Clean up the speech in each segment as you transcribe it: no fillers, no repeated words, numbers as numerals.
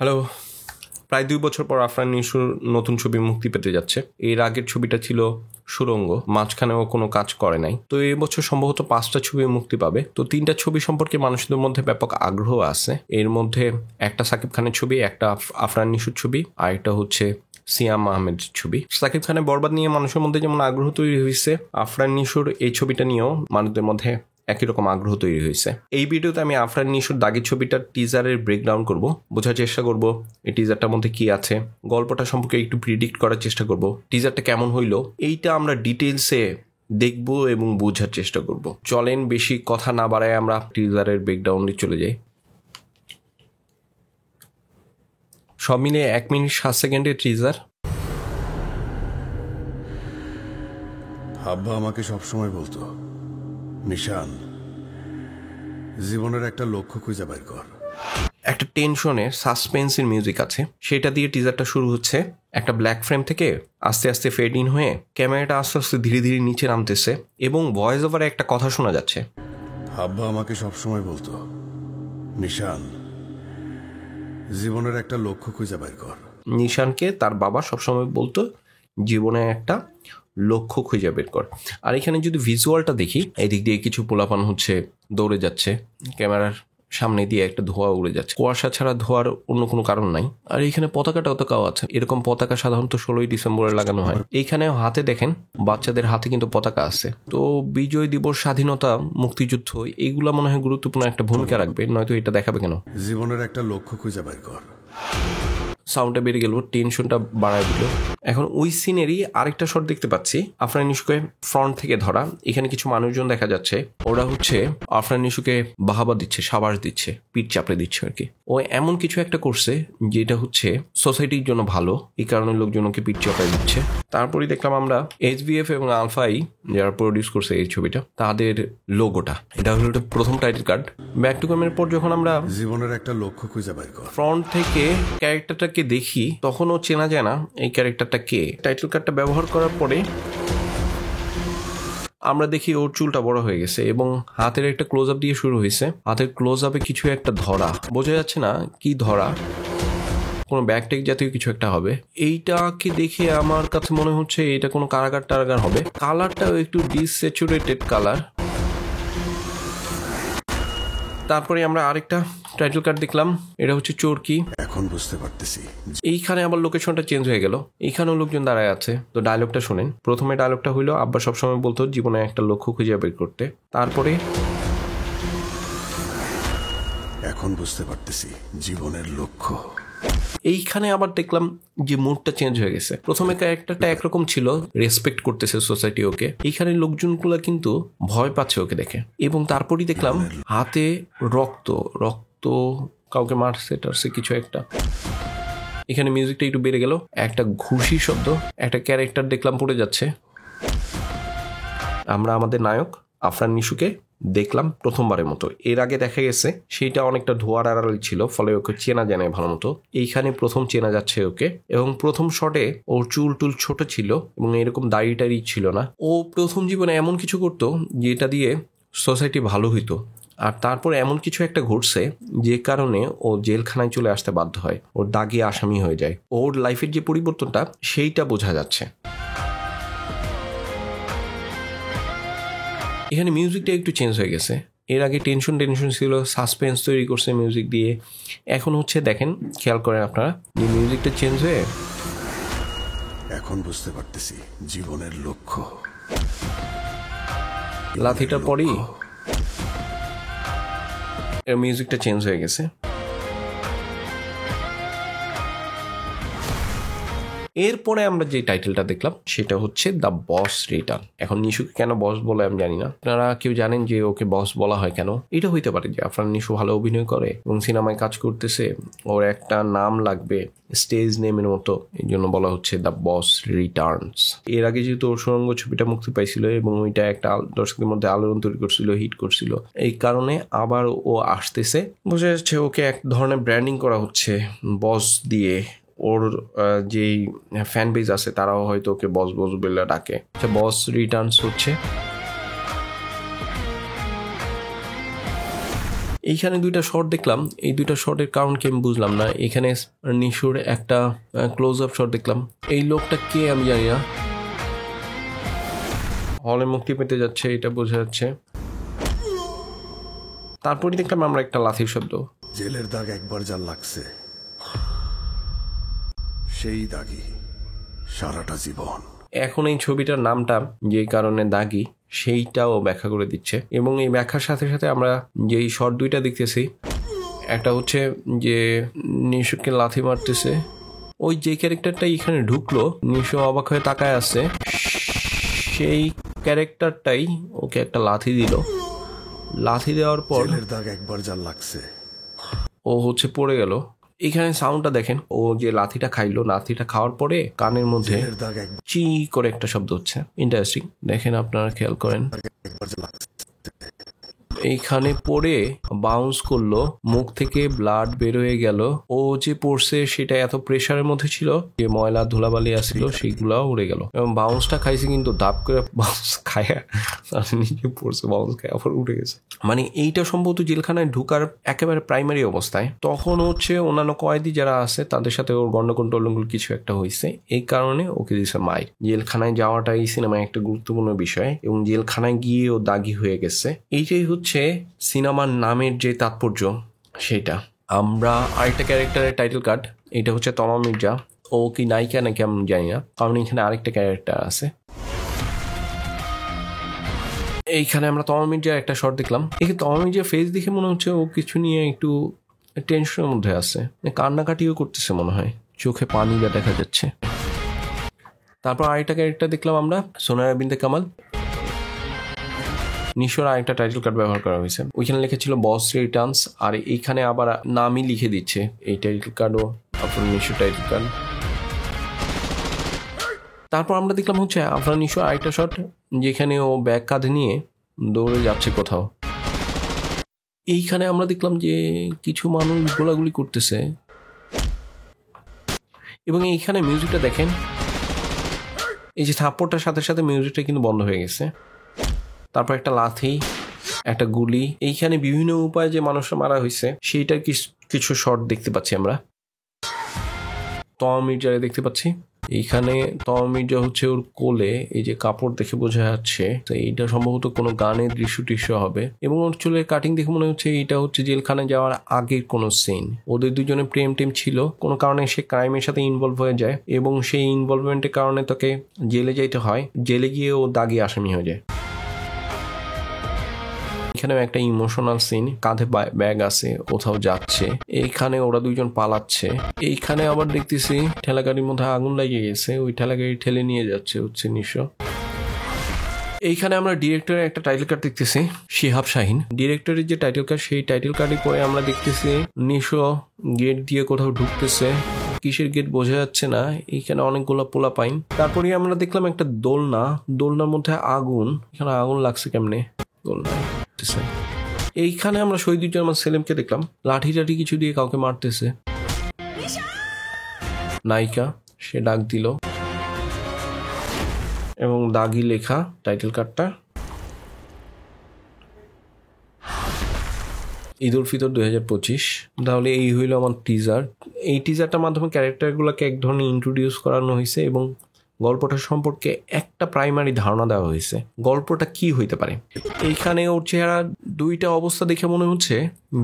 Hello. প্রায় ২ বছর পর আফরান নিশোর নতুন ছবি মুক্তি পেতে যাচ্ছে। এর আগের ছবিটা ছিল সুড়ঙ্গ, মাঝখানেও কোনো কাজ করে নাই। তো এই বছর সম্ভবত ৫টা ছবি মুক্তি পাবে। তো ৩টা ছবি সম্পর্কে মানুষদের মধ্যে ব্যাপক আগ্রহ আছে। এর মধ্যে একটা সাকিব খানের ছবি, একটা আফরান নিশোর ছবি, আর একটা হচ্ছে সিয়াম আহমেদের ছবি। সাকিব খানের বরবাদ নিয়ে মানুষের মধ্যে যেমন আগ্রহ তৈরি হয়েছে, আফরান নিশোর এই ছবিটা নিয়েও মানুষদের মধ্যে একই রকম আগ্রহ তৈরি হয়েছে। এই ভিডিওতে আমি আফরান নিশোর দাগের ছবিটার টিজারের ব্রেকডাউন করব, বোঝার চেষ্টা করব এই টিজারটার মধ্যে কি আছে, গল্পটা সম্পর্কে একটু প্রিডিক্ট করার চেষ্টা করব, টিজারটা কেমন হইলো এইটা আমরা ডিটেলসে দেখব এবং বোঝার চেষ্টা করব। চলেন বেশি কথা না বাড়ায় আমরা টিজারের ব্রেকডাউনে চলে যাই। সব মিলে 1 মিনিট 7 সেকেন্ডের টিজার। আব্বা আমাকে সবসময় বলতো, নিশান, জীবনের একটা লক্ষ্য খুঁজে বের কর। একটা টেনশনের সাসপেন্সের মিউজিক আছে, সেটা দিয়ে টিজারটা শুরু হচ্ছে। একটা ব্ল্যাক ফ্রেম থেকে আস্তে আস্তে ফেড ইন হয়ে ক্যামেরাটা আস্তে আস্তে ধীরে ধীরে নিচে নামতেছে এবং ভয়েস ওভারে একটা কথা শোনা যাচ্ছে। আব্বা আমাকে সবসময় বলতো, নিশান, জীবনের একটা লক্ষ্য খুঁজে বের কর। নিশানকে তার বাবা সবসময় বলতো জীবনে একটা লক্ষ্য খুঁজে বের কর। আর এখানে যদি ভিজুয়ালটা দেখি, এদিক দিয়ে কিছু পোলাপান হচ্ছে দৌড়ে যাচ্ছে, ক্যামেরার সামনে দিয়ে একটা ধোঁয়া উড়ে যাচ্ছে। কুয়াশা ছাড়া ধোয়ার অন্য কোনো কারণ নাই। আর এখানে পতাকাও আছে। এরকম পতাকা সাধারণত 16ই ডিসেম্বরে লাগানো হয়। এইখানে হাতে দেখেন, বাচ্চাদের হাতে কিন্তু পতাকা আছে। তো বিজয় দিবস, স্বাধীনতা, মুক্তিযুদ্ধ, এইগুলা মনে হয় গুরুত্বপূর্ণ একটা ভূমিকা রাখবে, নয়তো এটা দেখাবে কেন? জীবনের একটা লক্ষ্য খুঁজে বের কর। সাউন্ডটা বেড়ে গেল, টেনশনটা বাড়ায় দিল। এখন ওই সিনেরই আরেকটা শট দেখতে পাচ্ছি, আফরান নিশোকে ফ্রন্ট থেকে ধরা। এখানে কিছু মানুষজন দেখা যাচ্ছে, ওরা হচ্ছে আফরান নিশোকে বাহাবা দিচ্ছে, সাবাস দিচ্ছে, পিঠ চাপড়ে দিচ্ছে আর কি। ও এমন কিছু একটা করছে যেটা হচ্ছে সোসাইটির জন্য ভালো, এই কারণে লোকজন ওকে পিঠ চাপড়ে দিচ্ছে। তারপরে দেখলাম আমরা SBF এবং আলফাই, যারা প্রডিউস করছে এই ছবিটা, তাদের লোগোটা। এটা হলো প্রথম টাইটেল কার্ড। ব্যাক টু ক্যামেরার পর যখন আমরা জীবনের একটা লক্ষ্য খুঁজে বের কর ফ্রন্ট থেকে ক্যারেক্টারটাকে দেখি, তখনও চেনা যায় না এই ক্যারেক্টারটা কে। টাইটেল কার্ডটা ব্যবহার করার পরে আমরা দেখি ওর চুলটা বড় হয়ে গেছে এবং হাতের একটা ক্লোজ আপ দিয়ে শুরু হয়েছে। হাতের ক্লোজ আপে কিছু একটা ধরা, বোঝা যাচ্ছে না কি ধরা, কোনো ব্যাকটেক জাতীয় কিছু একটা হবে। এইটাকে দেখে আমার কাছে মনে হচ্ছে এটা কোনো কারাগার হবে। কালারটাও একটু ডিস্যাচুরেটেড কালার। তারপরে আমরা আরেকটা টাইটেল কার্ড দেখলাম, এটা হচ্ছে চোরকি। এখন বুঝতে পারতেছি। এইখানে আবার লোকেশনটা চেঞ্জ হয়ে গেল, এইখানেও লোকজন দাঁড়ায় আছে। তো ডায়লগটা শোনেন। প্রথমে ডায়লগটা হইলো, আব্বা সবসময় বলতো জীবনে একটা লক্ষ্য খুঁজে বের করতে। তারপরে এখন বুঝতে পারতেছি জীবনের লক্ষ্য। এইখানে আবার দেখলাম যে মুডটা চেঞ্জ হয়ে গেছে। প্রথমে ক্যারেক্টারটা একরকম ছিল, রেসপেক্ট করতেছে সোসাইটি ওকে, এইখানে লোকজনগুলো কিন্তু ভয় পাচ্ছে ওকে দেখে। এবং তারপরই দেখলাম হাতে রক্ত, কাউকে মারছে টারছে কিছু একটা। এখানে মিউজিকটা একটু বেড়ে গেল, একটা ঘুষি শব্দ, একটা ক্যারেক্টার দেখলাম পড়ে যাচ্ছে। আমরা আমাদের নায়ক আফরান নিশোকে দেখলাম প্রথমবারের মতো। এর আগে দেখা গেছে সেইটা অনেকটা ধোয়ার আড়ালে ছিল, ফলে ওকে চেনা যায় না ভালো মতো। এইখানে প্রথম চেনা যাচ্ছে ওকে। এবং প্রথম শটে ওর চুল টুল ছোট ছিল এবং এরকম দাড়ি টাড়ি ছিল না। ও প্রথম জীবনে এমন কিছু করতো যেটা দিয়ে সোসাইটি ভালো হইতো, আর তারপর এমন কিছু একটা ঘটছে যে কারণে ও জেলখানায় চলে আসতে বাধ্য হয়, ওর দাগি আসামি হয়ে যায়। ওর লাইফের যে পরিবর্তনটা সেইটা বোঝা যাচ্ছে। এখানে মিউজিকটা একটু চেঞ্জ হয়ে গেছে। এর আগে টেনশন ছিল, সাসপেন্স তৈরি করছে মিউজিক দিয়ে। এখন হচ্ছে দেখেন, খেয়াল করেন আপনারা, যে মিউজিকটা চেঞ্জ হয়ে এখন বুঝতে পারতেছি জীবনের লক্ষ্য। লাথিটার পরই এর মিউজিকটা চেঞ্জ হয়ে গেছে। এরপরে আমরা যে টাইটেলটা দেখলাম সেটা হচ্ছে দ্য বস রিটার্ন। এখন নিশোকে কেন বস বলে আমি জানি না, আপনারা কেউ জানেন যে ওকে বস বলা হয় কেন? এটা হইতে পারে যে আফরান নিশো ভালো অভিনয় করে এবং সিনেমায় কাজ করতেছে, ওর একটা নাম লাগবে স্টেজ নেমের মতো, এই জন্য বলা হচ্ছে দ্য বস রিটার্নস। এর আগে যেহেতু ওর সুড়ঙ্গ ছবিটা মুক্তি পাইছিল এবং ওইটা একটা দর্শকদের মধ্যে আলোড়ন তৈরি করছিল, হিট করছিল, এই কারণে আবার ও আসতেছে। বোঝা যাচ্ছে ওকে এক ধরনের ব্র্যান্ডিং করা হচ্ছে বস দিয়ে। ওর যেই ফ্যান বেজ আছে তারাও হয়তো ওকে বস বলে ডাকে। বস রিটার্নস হচ্ছে এইখানে দুইটা শট দেখলাম, এই দুইটা শটের কারণ কি আমি বুঝলাম না। এখানে নিশুর একটা ক্লোজ আপ শট দেখলাম, এই লোকটা কে আমি জানি না। হলে মুক্তি পেতে যাচ্ছে এটা বোঝা যাচ্ছে। তারপরে দেখলাম আমরা একটা লাথির শব্দ। জেলের দাগ একবার যা লাগছে সেই দাগই সারাটা জীবন। এখন এই ছবিটার নামটা যে কারণে দাগি সেইটাও ব্যাখ্যা করে দিচ্ছে, এবং এই ব্যাখ্যার সাথে সাথে আমরা যেই শট দুইটা দেখতেছি, একটা হচ্ছে যে নিশুকে লাথি মারতেছে, ওই যে ক্যারেক্টারটা এখানে ঢুকলো নিশু অবাক হয়ে তাকায় আছে, সেই ক্যারেক্টারটাই ওকে একটা লাথি দিল। লাথি দেওয়ার পর জেলের দাগ একবার যা লাগছে ও হচ্ছে পড়ে গেল। এখানে সাউন্ডটা দেখেন, ও যে লাথিটা খাইলো, লাথিটা খাওয়ার পরে কানের মধ্যে জেলের দাগ চি করে একটা শব্দ হচ্ছে। ইন্টারেস্টিং, দেখেন আপনারা খেয়াল করেন। একবার যা লাগছে এইখানে পড়ে বাউন্স করলো, মুখ থেকে ব্লাড বের হয়ে গেল। ও যে পড়ছে সেটা এত প্রেসারের মধ্যে ছিল যে ময়লা ধুলাবালি আসছিল সেগুলাও উড়ে গেল, এবং বাউন্সটা খাইছে কিন্তু দাপ করে বাউন্স খায় নিজে পড়ছে, বাউন্স খায় আবার উঠে গেছে। মানে এইটা সম্ভবত জেলখানায় ঢুকার একেবারে প্রাইমারি অবস্থায়, তখন হচ্ছে অন্যান্য কয়েদি যারা আছে তাদের সাথে ওর গন্ডগোল টন্ডগোল কিছু একটা হয়েছে, এই কারণে ওকে দিয়েছে মাইর। জেলখানায় যাওয়াটা এই সিনেমায় একটা গুরুত্বপূর্ণ বিষয়, এবং জেলখানায় গিয়ে ও দাগি হয়ে গেছে। এইটাই হচ্ছে সিনেমার নামের যে তাৎপর্য সেটা। আমরা আরেকটা ক্যারেক্টারের টাইটেল কার্ড, এটা হচ্ছে তমা মির্জা। ও কি নায়িকা নাকি আমি জানি না, কারণ এখানে আরেকটা ক্যারেক্টার আছে। এইখানে আমরা তমা মির্জার একটা শট দেখলাম। এখানে তমা মির্জার ফেস দেখে মনে হচ্ছে ও কিছু নিয়ে একটু টেনশনের মধ্যে আছে, কান্নাকাটিও করতেছে মনে হয়, চোখে পানি যা দেখা যাচ্ছে। তারপর আরেকটা ক্যারেক্টার দেখলাম আমরা, সোনায়া বিনতে কামাল। নিশোর আরেকটা টাইটেল কার্ড ব্যবহার করা হয়েছে, ওইখানে লেখা ছিল বস রিটার্নস, আর এইখানে আবার নামই লিখে দিচ্ছে। এই টাইটেল কার্ডও আপনার নিশোর টাইটেল কার্ড। তারপর আমরা দেখলাম হচ্ছে আপনার নিশোর আরেকটা শট, যেখানে ও ব্যাগ কাঁধে নিয়ে দৌড়ে যাচ্ছে কোথাও। এইখানে আমরা দেখলাম যে কিছু মানুষ গোলাগুলি করতেছে, এবং এইখানে মিউজিকটা দেখেন, এই যে থাপ্পড়টার সাথে সাথে মিউজিকটা কিন্তু বন্ধ হয়ে গেছে। তারপর একটা লাথি, একটা গুলি, এইখানে বিভিন্ন উপায়ে যে মানুষরা মারা হয়েছে সেইটার কিছু শট দেখতে পাচ্ছি আমরা। তমা মির্জারে দেখতে পাচ্ছি, এইখানে তমা মির্জা হচ্ছে ওর কোলে, এই যে কাপড় দেখে বোঝা যাচ্ছে তো এইটা সম্ভবত কোনো গানের দৃশ্য টিশ্য হবে, এবং ওর চুলের কাটিং দেখে মনে হচ্ছে এইটা হচ্ছে জেলখানায় যাওয়ার আগের কোনো সিন। ওদের দুজনে প্রেম টেম ছিল, কোনো কারণে সে ক্রাইমের সাথে ইনভলভ হয়ে যায়, এবং সেই ইনভলভমেন্টের কারণে তাকে জেলে যাইতে হয়, জেলে গিয়ে ও দাগি আসামি হয়ে যায়। এখানেও একটা ইমোশনাল সিন, কাঁধে ব্যাগ আছে, কোথাও যাচ্ছে, এইখানে ওরা দুইজন পালাচ্ছে। এইখানে আবার দেখতেছি ঠেলাগাড়ির মধ্যে আগুন লাগিয়ে গেছে, ওই ঠেলাগাড়ি ঠেলে নিয়ে যাচ্ছে হচ্ছে নিশো। এইখানে আমরা ডিরেক্টরের একটা টাইটেল কার্ড দেখতেছি, শিহাব শাহিন ডিরেক্টরের যে টাইটেল কার্ড, সেই টাইটেল কার্ডে পরে আমরা দেখতেছি নিশো গেট দিয়ে কোথাও ঢুকতেছে, কিসের গেট বোঝা যাচ্ছে না। এইখানে অনেকগুলো পোলা পাইন। তারপরে আমরা দেখলাম একটা দোলনা, দোলনার মধ্যে আগুন, এখানে আগুন লাগছে কেমনে দোলনায়। এইখানে আমরা শহীদুজ্জামান সেলিমকে দেখলাম লাঠি টাঠি কিছু দিয়ে কাউকে মারতেছে। নায়িকা সে ডাক দিল, এবং দাগি লেখা টাইটেল কার্ডটা। ঈদ উল ফিতর 2025। তাহলে এই হইল আমার টিজার। এই টিজারটার মাধ্যমে ক্যারেক্টারগুলোকে এক ধরনের ইন্ট্রোডিউস করানো হয়েছে, এবং গল্পটা সম্পর্কে একটা প্রাইমারি ধারণা দেওয়া হয়েছে গল্পটা কি হইতে পারে। এইখানে ওর চেহারা দুইটা অবস্থা দেখে মনে হচ্ছে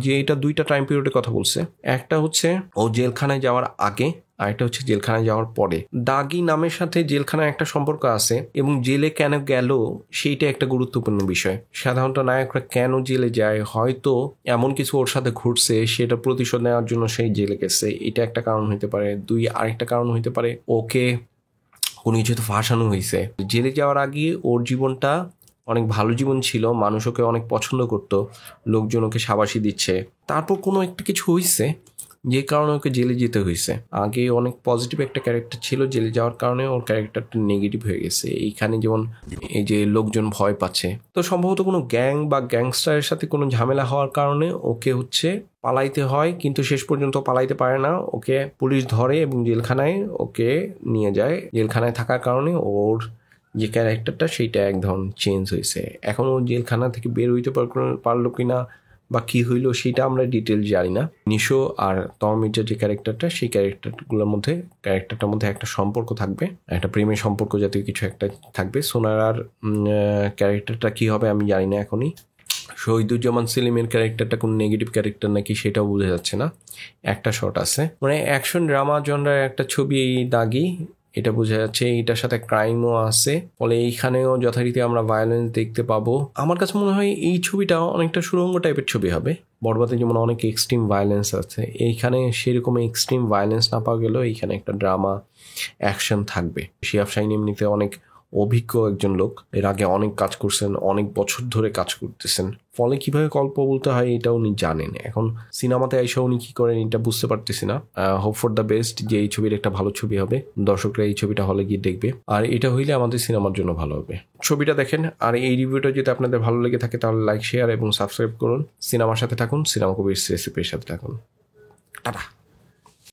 যে এটা দুইটা টাইম পিরিয়ডের কথা বলছে। একটা হচ্ছে ও জেলখানায় যাওয়ার আগে, আর একটা হচ্ছে জেলখানায় যাওয়ার পরে। দাগি নামের সাথে জেলখানায় একটা সম্পর্ক আছে, এবং জেলে কেন গেল সেইটা একটা গুরুত্বপূর্ণ বিষয়। সাধারণত নায়করা কেন জেলে যায়, হয়তো এমন কিছু ওর সাথে ঘটছে, সেটা প্রতিশোধ নেওয়ার জন্য সেই জেলে গেছে, এটা একটা কারণ হইতে পারে। আরেকটা কারণ হইতে পারে ওকে কোনো কিছুতে ফাঁসানো হয়েছে। জেলে যাওয়ার আগে ওর জীবনটা অনেক ভালো জীবন ছিল, মানুষ ওকে অনেক পছন্দ করতো, লোকজন ওকে শাবাশি দিচ্ছে। তারপর কোনো একটা কিছু হয়েছে যে কারণে ওকে জেলে যেতে হয়েছে। আগে অনেক পজিটিভ একটা ক্যারেক্টার ছিল, জেলে যাওয়ার কারণে ওর ক্যারেক্টারটা নেগেটিভ হয়ে গেছে। এইখানে যেমন এই যে লোকজন ভয় পাচ্ছে, তো সম্ভবত কোনো গ্যাং বা গ্যাংস্টারের সাথে কোনো ঝামেলা হওয়ার কারণে ওকে হচ্ছে পালাইতে হয়, কিন্তু শেষ পর্যন্ত পালাইতে পারে না, ওকে পুলিশ ধরে এবং জেলখানায় ওকে নিয়ে যায়। জেলখানায় থাকার কারণে ওর যে ক্যারেক্টারটা সেইটা এক ধরনের চেঞ্জ হয়েছে। এখন ও জেলখানা থেকে বের হইতে পারলো কিনা বা কি হইলো সেটা আমরা ডিটেল জানি না। নিশো আর তমা মির্জার যে ক্যারেক্টারটা, সেই ক্যারেক্টারটার মধ্যে একটা সম্পর্ক থাকবে, একটা প্রেমের সম্পর্ক জাতীয় কিছু একটা থাকবে। সোনারার ক্যারেক্টারটা কি হবে আমি জানি না এখনই। শহীদুজ্জামান সেলিমের ক্যারেক্টারটা কোন নেগেটিভ ক্যারেক্টার নাকি সেটাও বোঝা যাচ্ছে না। একটা শট আছে, মানে অ্যাকশন ড্রামা জনরার একটা ছবি এই দাগি, এটা বোঝা যাচ্ছে। এটার সাথে ক্রাইমও আছে, ফলে এইখানেও যথারীতি আমরা ভায়োলেন্স দেখতে পাবো। আমার কাছে মনে হয় এই ছবিটা অনেকটা সুরঙ্গ টাইপের ছবি হবে। বরবাদে যেমন অনেক এক্সট্রিম ভায়োলেন্স আছে, এইখানে সেরকম এক্সট্রিম ভায়োলেন্স না পাওয়া গেলেও এইখানে একটা ড্রামা অ্যাকশন থাকবে। শিহাব শাহীন এমনিতে অনেক অভিজ্ঞ একজন লোক, এর আগে অনেক কাজ করছেন, অনেক বছর ধরে কাজ করতেছেন, ফলে কিভাবে গল্প বলতে হয় এটাও উনি জানেন। এখন সিনেমাতে এসে উনি কি করেন এটা বুঝতে পারতেছি না। হোপ ফর দ্য বেস্ট যে এই ছবির একটা ভালো ছবি হবে, দর্শকরা এই ছবিটা হলে গিয়ে দেখবে, আর এটা হইলে আমাদের সিনেমার জন্য ভালো হবে। ছবিটা দেখেন, আর এই রিভিউটা যদি আপনাদের ভালো লেগে থাকে তাহলে লাইক, শেয়ার এবং সাবস্ক্রাইব করুন। সিনেমার সাথে থাকুন, সিনেমা কবির রেসিপির সাথে থাকুন। টাটা।